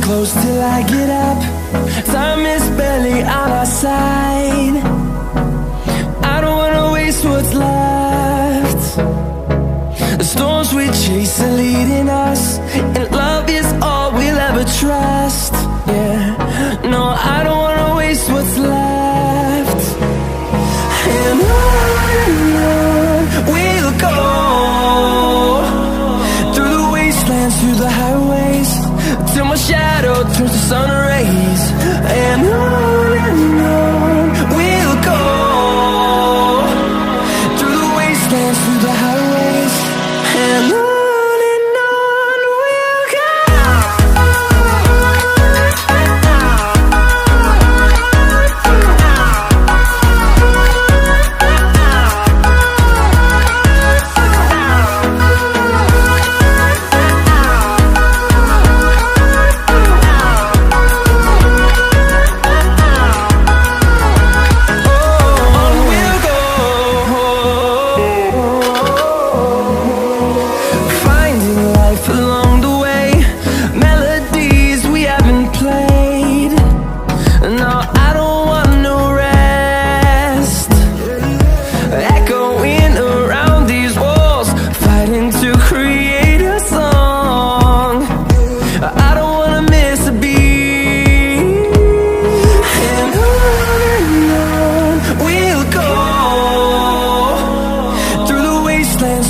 close till I get up. Time is barely on our side. I don't wanna waste what's left. The storms we chase are leading us, and love is all we'll ever trust. Yeah, no, I don't wanna waste what's left. And on we'll go, through the wastelands, through the highways, till my shadow turns to sun rays. And on we'll go, through the wastelands, through the highways, and on we'll go.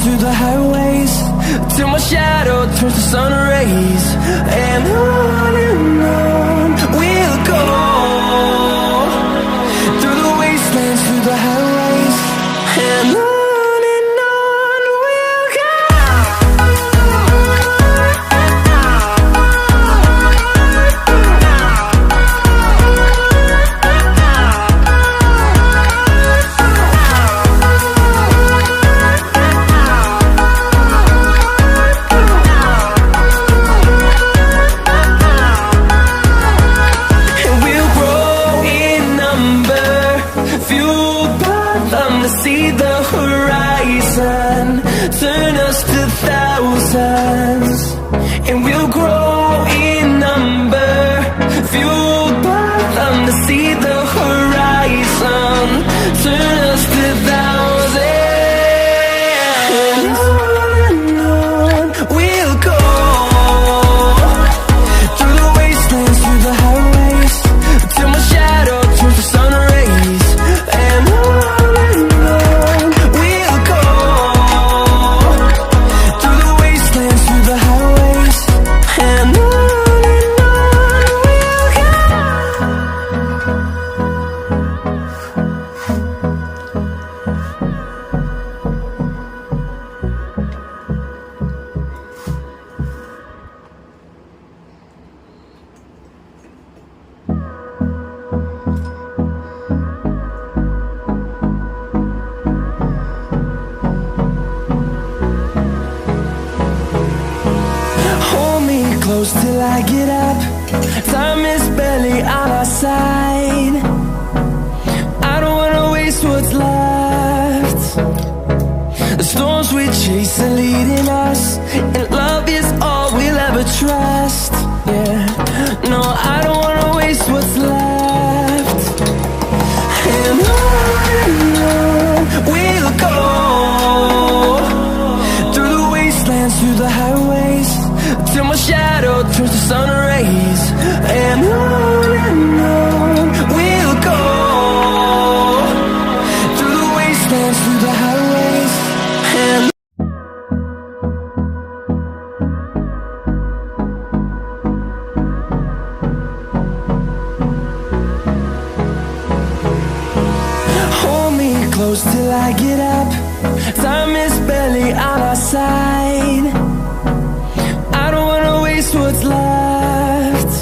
Through the highways, till my shadow turns to sun rays. And on we'll go, through the wastelands, through the highways, and on we'll go. See the horizon, turn us to thousands, and we'll grow in number, fueled by them. To see the horizon, turn us to thousands, and on we'll go, through the wastelands, through the highways, till my shadow turns to sun rays. And close till I get up. Time is barely on our side. I don't wanna waste what's left. The storms we chase are leading us, and love is all we'll ever trust. Yeah, no, I don't wanna waste what's left. And on we'll go, through the wastelands, through the highways, till my shadow turns to sun rays. And on we'll go, through the wastelands, through the highways, and hold me close till I get up. Time is barely on our side. What's left?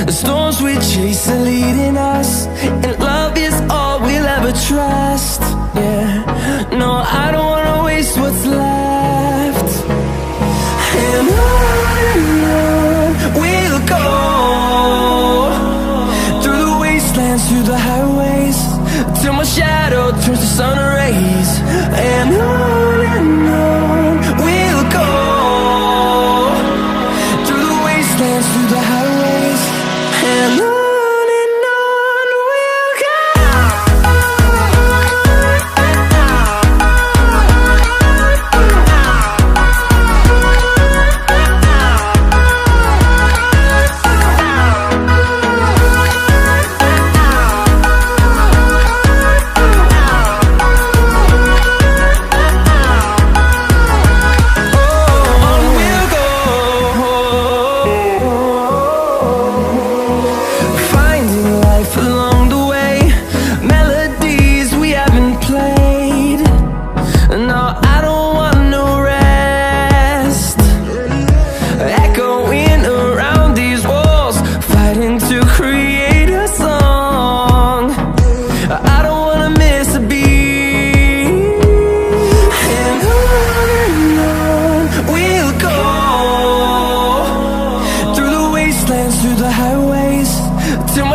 The storms we chase are leading us, and love is all we'll ever trust. Yeah, no, I don't wanna waste what's left. And on we'll go, through the wastelands, through the highways, till my shadow turns to sun rays. And on we'll go, through the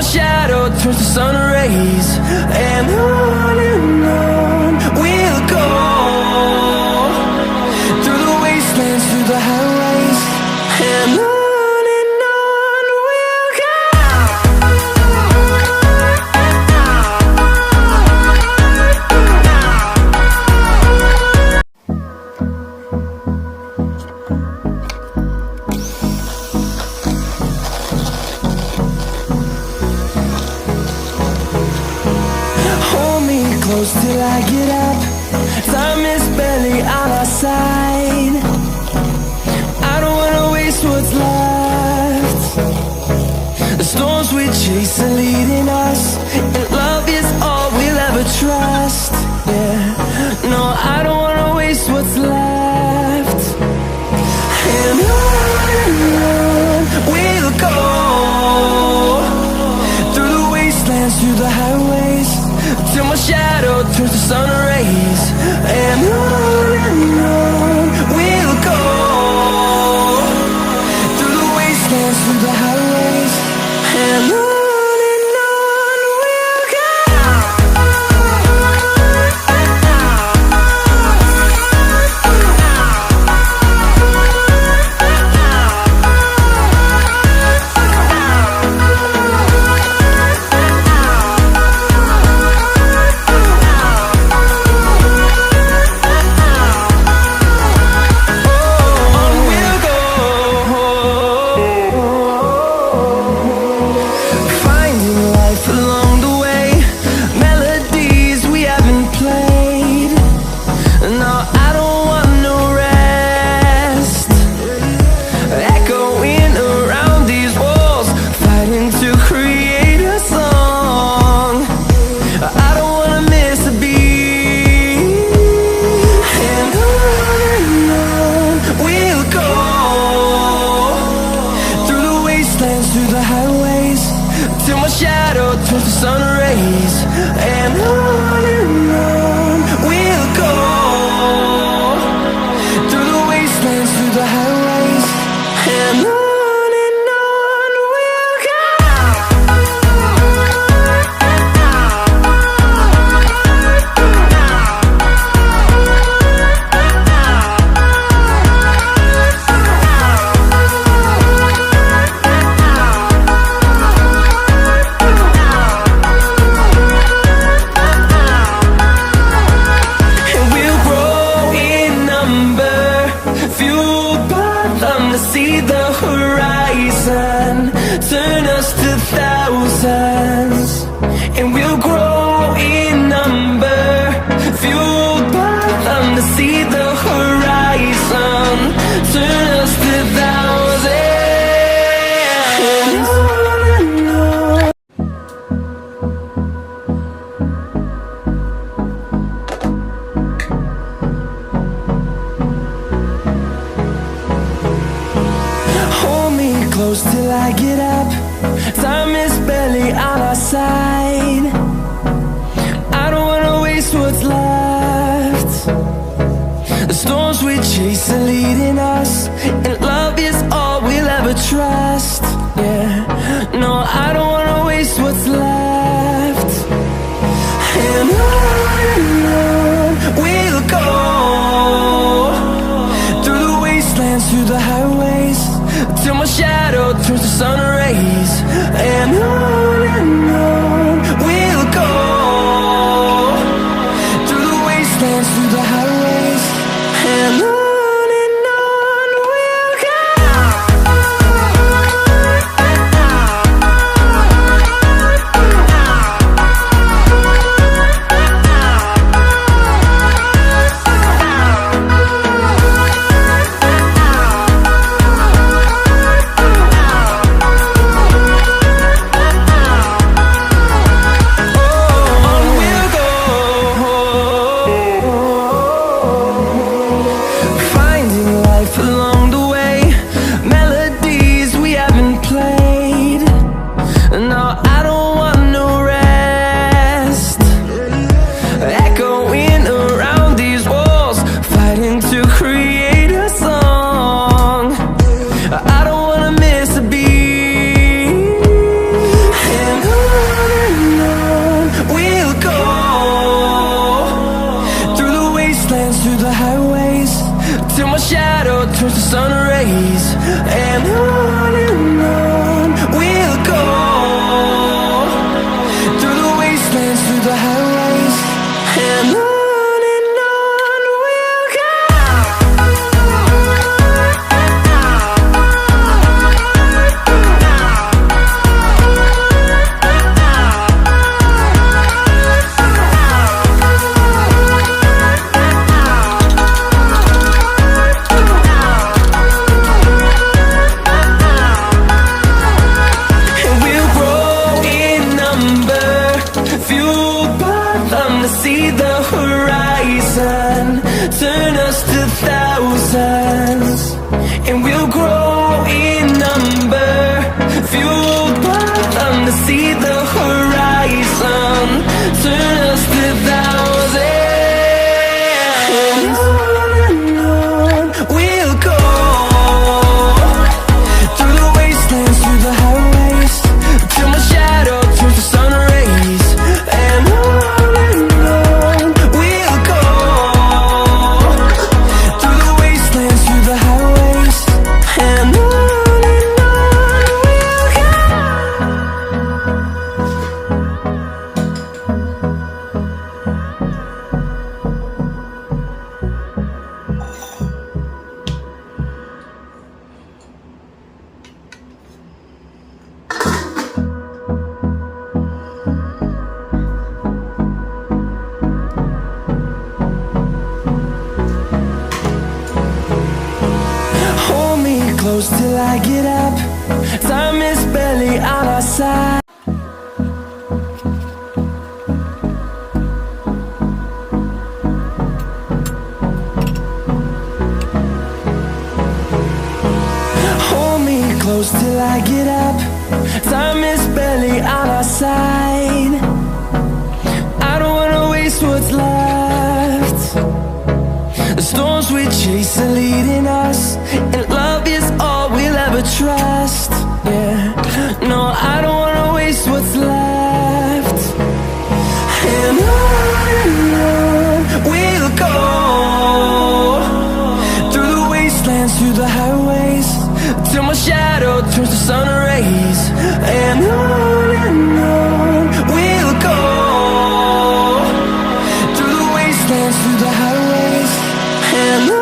my shadow turns to sun rays. And on we'll go, through the wastelands, through the highways. And on we'll go. Close till I get up. Time is barely on our side. I don't wanna waste what's left. The storms we chase are leading us, and love is all we'll ever trust. Yeah, no, I don't wanna waste what's left. And on we'll go, through the wastelands, through the highways, till my shadow turns to sun rays. And on we'll go, through the wastelands, through the highways. And on we'll go. Through the highways, till my shadow turns to sun rays. And on we'll go, through the wastelands, through the highways. And on we'll go. See the horizon, turn us to thousands, and we'll grow in number, fueled by them to see the horizon, turn us to thousands. Close till I get up. Time is barely on our side. I don't wanna waste what's left. The storms we chase are leading us, and love is all we'll ever trust. Yeah, no, I don't wanna waste what's left. And on we'll go, through the wastelands, through the highways, till my shadow turns to sun rays. And on we'll go, through the wastelands, through the highways. And on see the horizon, turn us to thousands, and we'll grow in number, fueled by them to see the horizon, turn us to thousands. And on we'll go, through the wastelands, through the highways, till my shadow turns to sun rays. And on we'll go, through the wastelands, through the highways. And on we'll go. Hold me close till I get up, time is barely on our side. Hold me close till I get up, time is barely on our side. I don't wanna waste what's left. The storms we chase are leading us, and love is all we'll ever trust. Yeah, no, I don't wanna waste what's left. And on we'll go, through the wastelands, through the highways, till my shadow turns to sun rays. And on we'll go, through the wastelands, through the highways. And on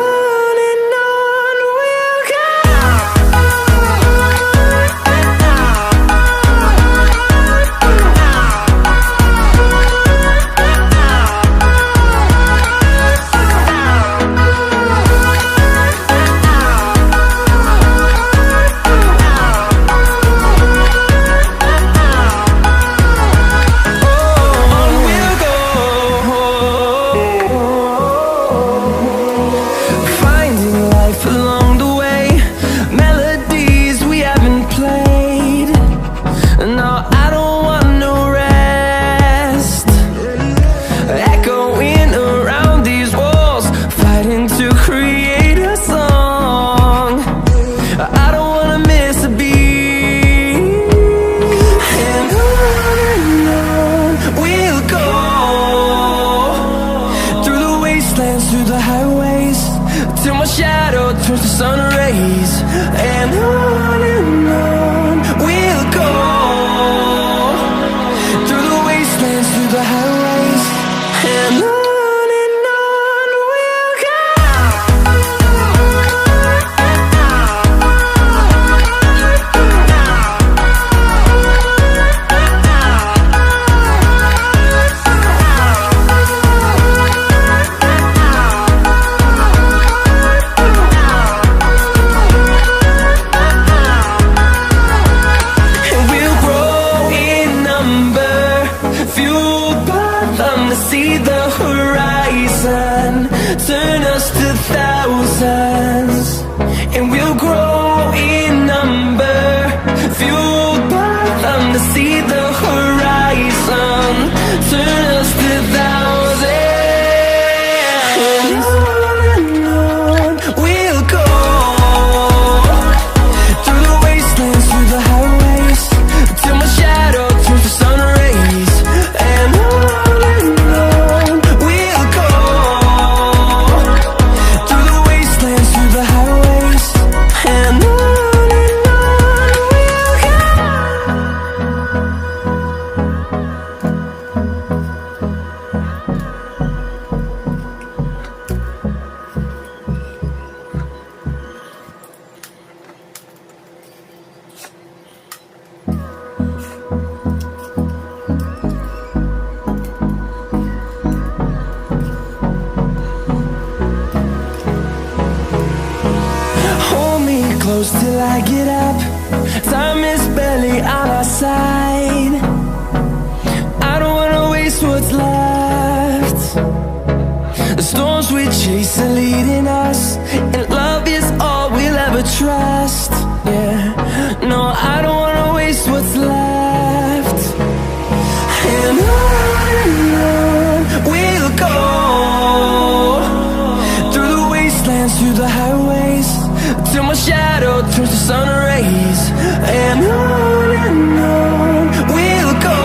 we'll go. Through the highways, till my shadow turns to sun rays. And on we'll go, through the wastelands, through the highways. And on we'll go. See the horizon, turn us to thousands, and we'll grow in number, fueled by them to see the horizon, turn us to thousands. And on we'll go, through the wastelands, through the highways, till my shadow turns to sun rays. And close till I get up, time is barely on our side. I don't wanna waste what's left. chasing, leading us, and love is all we'll ever trust. Yeah, no, I don't wanna waste what's left. And on we'll go, through the wastelands, through the highways, till my shadow turns to sun rays. And on we'll go,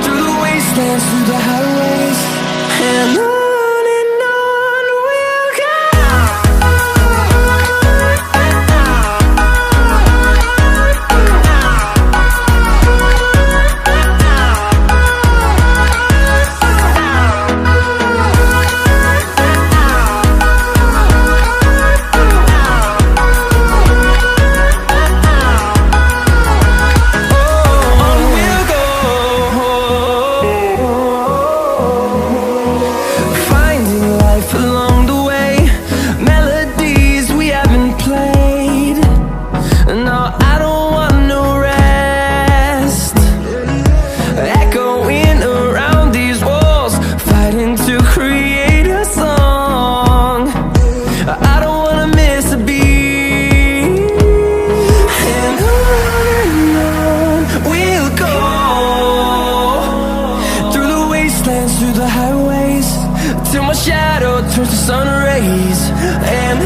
through the wastelands, through the highways, and on we'll go. Through the highways, till my shadow turns to sun rays. And